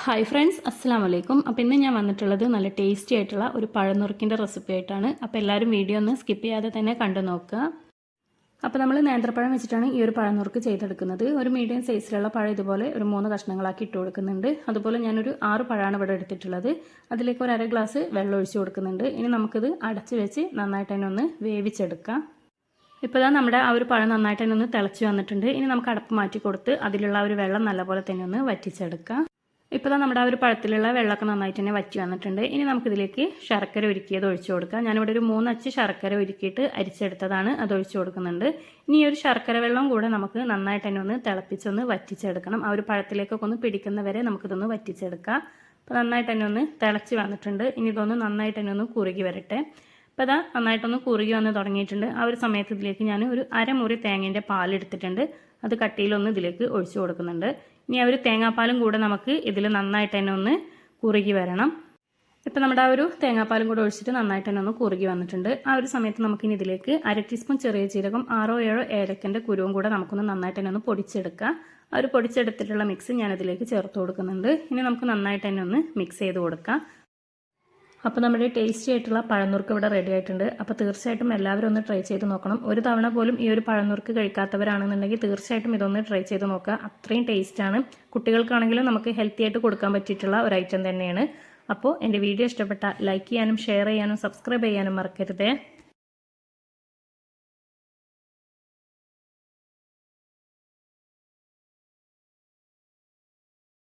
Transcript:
Hi friends, അസ്സാം വലൈക്കും. അപ്പോൾ ഇന്ന് ഞാൻ വന്നിട്ടുള്ളത് നല്ല ടേസ്റ്റി ആയിട്ടുള്ള ഒരു പഴനുറുക്കിൻ്റെ റെസിപ്പി ആയിട്ടാണ്. അപ്പോൾ എല്ലാവരും വീഡിയോ ഒന്ന് സ്കിപ്പ് ചെയ്യാതെ തന്നെ കണ്ടു നോക്കുക. അപ്പോൾ നമ്മൾ നേന്ത്രപ്പഴം വെച്ചിട്ടാണ് ഈ ഒരു പഴനുറുക്ക് ചെയ്തെടുക്കുന്നത്. ഒരു മീഡിയം സൈസിലുള്ള പഴം ഇതുപോലെ ഒരു 3 കഷ്ണങ്ങളാക്കി ഇട്ട് കൊടുക്കുന്നുണ്ട്. അതുപോലെ ഞാനൊരു 6 പഴമാണ് ഇവിടെ എടുത്തിട്ടുള്ളത്. അതിലേക്ക് ഒരു 1/2 ഗ്ലാസ് വെള്ളം ഒഴിച്ച് കൊടുക്കുന്നുണ്ട്. ഇനി നമുക്കിത് അടച്ച് വെച്ച് നന്നായിട്ട് തന്നെ ഒന്ന് വേവിച്ചെടുക്കാം. ഇപ്പോൾ ഇതാ നമ്മുടെ ആ ഒരു പഴം നന്നായിട്ട് തന്നെ ഒന്ന് തിളച്ച് വന്നിട്ടുണ്ട്. ഇനി നമുക്ക് അടപ്പ് മാറ്റി കൊടുത്ത് അതിലുള്ള ആ ഒരു വെള്ളം നല്ലപോലെ തന്നെ ഒന്ന് വറ്റിച്ചെടുക്കാം. ഇപ്പോൾ നമ്മുടെ ആ ഒരു പഴത്തിലുള്ള വെള്ളമൊക്കെ നന്നായിട്ട് തന്നെ വറ്റി വന്നിട്ടുണ്ട്. ഇനി നമുക്കിതിലേക്ക് ശർക്കര ഉരുക്കിയത് ഒഴിച്ചു കൊടുക്കാം. ഞാനിവിടെ ഒരു 3 അച്ച് ശർക്കര ഉരുക്കിയിട്ട് അരിച്ചെടുത്തതാണ്, അത് ഒഴിച്ചു കൊടുക്കുന്നുണ്ട്. ഇനി ഈ ഒരു ശർക്കര വെള്ളം കൂടെ നമുക്ക് നന്നായിട്ട് തന്നെ ഒന്ന് തിളപ്പിച്ചൊന്ന് വറ്റിച്ചെടുക്കണം. ആ ഒരു പഴത്തിലേക്കൊക്കെ ഒന്ന് പിടിക്കുന്നവരെ നമുക്കിതൊന്ന് വറ്റിച്ചെടുക്കാം. അപ്പോൾ നന്നായിട്ട് തന്നെ ഒന്ന് തിളച്ച് വന്നിട്ടുണ്ട്. ഇനി ഇതൊന്ന് നന്നായിട്ട് തന്നെ ഒന്ന് കുറുകി വരട്ടെ. അപ്പോൾ അതാ നന്നായിട്ടൊന്ന് കുറുകി വന്ന് തുടങ്ങിയിട്ടുണ്ട്. ആ ഒരു സമയത്ത് ഇതിലേക്ക് ഞാൻ ഒരു അരമുറി തേങ്ങേൻ്റെ പാലെടുത്തിട്ടുണ്ട്. അത് കട്ടിയിലൊന്ന് ഇതിലേക്ക് ഒഴിച്ചു കൊടുക്കുന്നുണ്ട്. ഇനി ആ ഒരു തേങ്ങാപ്പാലും കൂടെ നമുക്ക് ഇതിൽ നന്നായിട്ട് തന്നെ ഒന്ന് കുറുകി വരണം. ഇപ്പോൾ നമ്മുടെ ആ ഒരു തേങ്ങാപ്പാലും കൂടെ ഒഴിച്ചിട്ട് നന്നായിട്ട് തന്നെ ഒന്ന് കുറുകി വന്നിട്ടുണ്ട്. ആ ഒരു സമയത്ത് നമുക്കിനി ഇതിലേക്ക് 1/2 ടീസ്പൂൺ ചെറിയ ജീരകം, 6-7 ഏലക്കൻ്റെ കുരുവും കൂടെ നമുക്കൊന്ന് നന്നായിട്ട് തന്നെ ഒന്ന് പൊടിച്ചെടുക്കാം. ആ ഒരു പൊടിച്ചെടുത്തിട്ടുള്ള മിക്സ് ഞാനതിലേക്ക് ചേർത്ത് കൊടുക്കുന്നുണ്ട്. ഇനി നമുക്ക് നന്നായിട്ട് തന്നെ ഒന്ന് മിക്സ് ചെയ്ത് കൊടുക്കാം. അപ്പോൾ നമ്മുടെ ടേസ്റ്റി ആയിട്ടുള്ള പഴനുറുക്ക് ഇവിടെ റെഡി ആയിട്ടുണ്ട്. അപ്പോൾ തീർച്ചയായിട്ടും എല്ലാവരും ഒന്ന് ട്രൈ ചെയ്ത് നോക്കണം. ഒരു തവണ പോലും ഈ ഒരു പഴനുറുക്ക് കഴിക്കാത്തവരാണെന്നുണ്ടെങ്കിൽ തീർച്ചയായിട്ടും ഇതൊന്ന് ട്രൈ ചെയ്ത് നോക്കുക. അത്രയും ടേസ്റ്റാണ്. കുട്ടികൾക്കാണെങ്കിലും നമുക്ക് ഹെൽത്തി ആയിട്ട് കൊടുക്കാൻ പറ്റിയിട്ടുള്ള ഒരു ഐറ്റം തന്നെയാണ്. അപ്പോൾ എൻ്റെ വീഡിയോ ഇഷ്ടപ്പെട്ട ലൈക്ക് ചെയ്യാനും ഷെയർ ചെയ്യാനും സബ്സ്ക്രൈബ് ചെയ്യാനും മറക്കരുതേ.